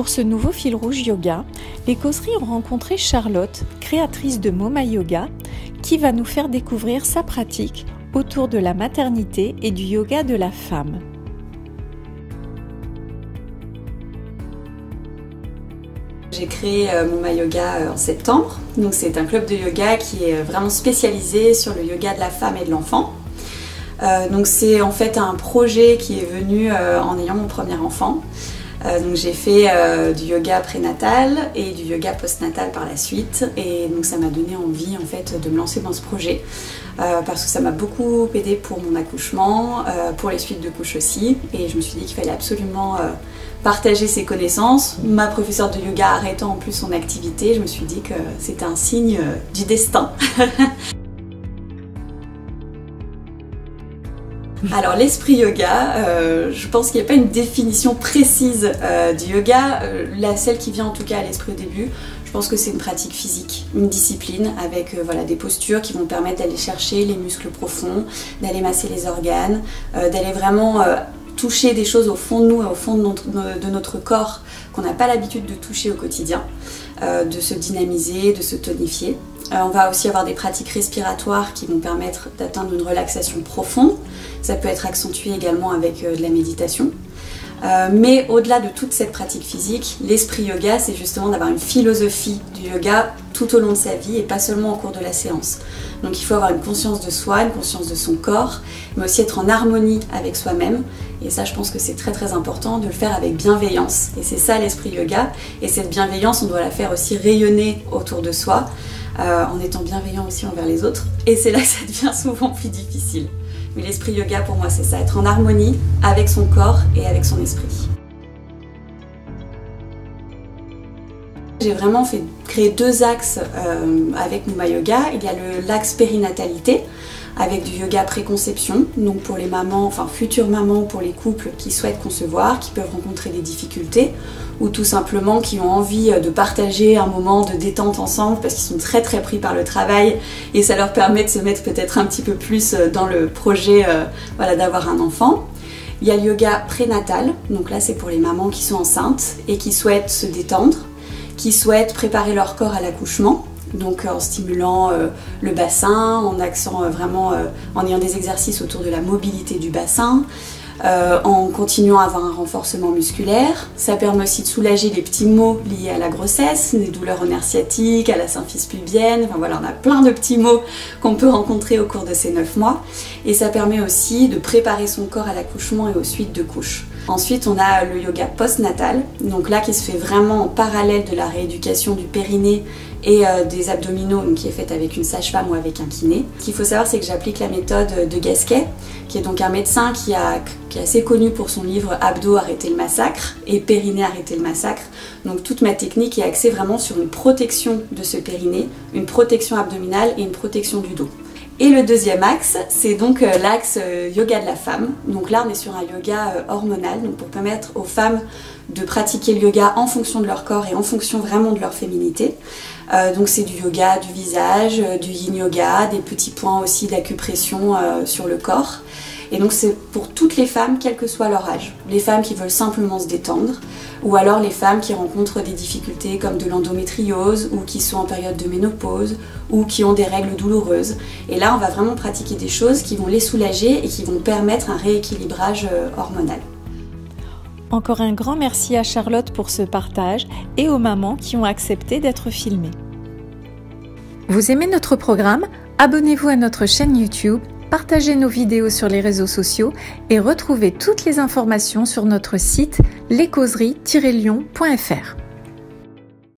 Pour ce nouveau fil rouge yoga, les causeries ont rencontré Charlotte, créatrice de Moma Yoga, qui va nous faire découvrir sa pratique autour de la maternité et du yoga de la femme. J'ai créé Moma Yoga en septembre, donc c'est un club de yoga qui est vraiment spécialisé sur le yoga de la femme et de l'enfant. Donc c'est en fait un projet qui est venu en ayant mon premier enfant. Donc j'ai fait du yoga prénatal et du yoga postnatal par la suite, et donc ça m'a donné envie en fait de me lancer dans ce projet parce que ça m'a beaucoup aidé pour mon accouchement, pour les suites de couches aussi, et je me suis dit qu'il fallait absolument partager ses connaissances. Ma professeure de yoga arrêtant en plus son activité, je me suis dit que c'était un signe du destin. Alors l'esprit yoga, je pense qu'il n'y a pas une définition précise du yoga, celle qui vient en tout cas à l'esprit au début. Je pense que c'est une pratique physique, une discipline avec voilà, des postures qui vont permettre d'aller chercher les muscles profonds, d'aller masser les organes, d'aller vraiment toucher des choses au fond de nous et au fond de notre corps qu'on n'a pas l'habitude de toucher au quotidien, de se dynamiser, de se tonifier. On va aussi avoir des pratiques respiratoires qui vont permettre d'atteindre une relaxation profonde. Ça peut être accentué également avec de la méditation. Mais au-delà de toute cette pratique physique, l'esprit yoga, c'est justement d'avoir une philosophie du yoga tout au long de sa vie et pas seulement au cours de la séance. Donc il faut avoir une conscience de soi, une conscience de son corps, mais aussi être en harmonie avec soi-même. Et ça, je pense que c'est très très important de le faire avec bienveillance. Et c'est ça l'esprit yoga. Et cette bienveillance, on doit la faire aussi rayonner autour de soi, en étant bienveillant aussi envers les autres. Et c'est là que ça devient souvent plus difficile. Mais l'esprit yoga, pour moi, c'est ça, être en harmonie avec son corps et avec son esprit. J'ai vraiment créé deux axes avec Moma Yoga. Il y a l'axe périnatalité, avec du yoga préconception, donc pour les mamans, enfin futures mamans, pour les couples qui souhaitent concevoir, qui peuvent rencontrer des difficultés, ou tout simplement qui ont envie de partager un moment de détente ensemble parce qu'ils sont très très pris par le travail et ça leur permet de se mettre peut-être un petit peu plus dans le projet voilà, d'avoir un enfant. Il y a le yoga prénatal, donc là c'est pour les mamans qui sont enceintes et qui souhaitent se détendre, qui souhaitent préparer leur corps à l'accouchement. Donc en stimulant le bassin, en axant vraiment, en ayant des exercices autour de la mobilité du bassin, en continuant à avoir un renforcement musculaire. Ça permet aussi de soulager les petits maux liés à la grossesse, des douleurs au nerf sciatique, à la symphyse pubienne, enfin voilà, on a plein de petits maux qu'on peut rencontrer au cours de ces 9 mois. Et ça permet aussi de préparer son corps à l'accouchement et aux suites de couches. Ensuite, on a le yoga postnatal, donc là qui se fait vraiment en parallèle de la rééducation du périnée et des abdominaux, donc qui est faite avec une sage-femme ou avec un kiné. Ce qu'il faut savoir, c'est que j'applique la méthode de Gasquet, qui est donc un médecin qui est assez connu pour son livre Abdos, arrêtez le massacre et Périnée, arrêtez le massacre. Donc toute ma technique est axée vraiment sur une protection de ce périnée, une protection abdominale et une protection du dos. Et le deuxième axe, c'est donc l'axe yoga de la femme. Donc là, on est sur un yoga hormonal, donc pour permettre aux femmes de pratiquer le yoga en fonction de leur corps et en fonction vraiment de leur féminité. Donc c'est du yoga du visage, du yin yoga, des petits points aussi d'acupression sur le corps. Et donc c'est pour toutes les femmes, quel que soit leur âge. Les femmes qui veulent simplement se détendre, ou alors les femmes qui rencontrent des difficultés comme de l'endométriose, ou qui sont en période de ménopause, ou qui ont des règles douloureuses. Et là, on va vraiment pratiquer des choses qui vont les soulager et qui vont permettre un rééquilibrage hormonal. Encore un grand merci à Charlotte pour ce partage et aux mamans qui ont accepté d'être filmées. Vous aimez notre programme? Abonnez-vous à notre chaîne YouTube, partagez nos vidéos sur les réseaux sociaux et retrouvez toutes les informations sur notre site lescauseries-lyon.fr.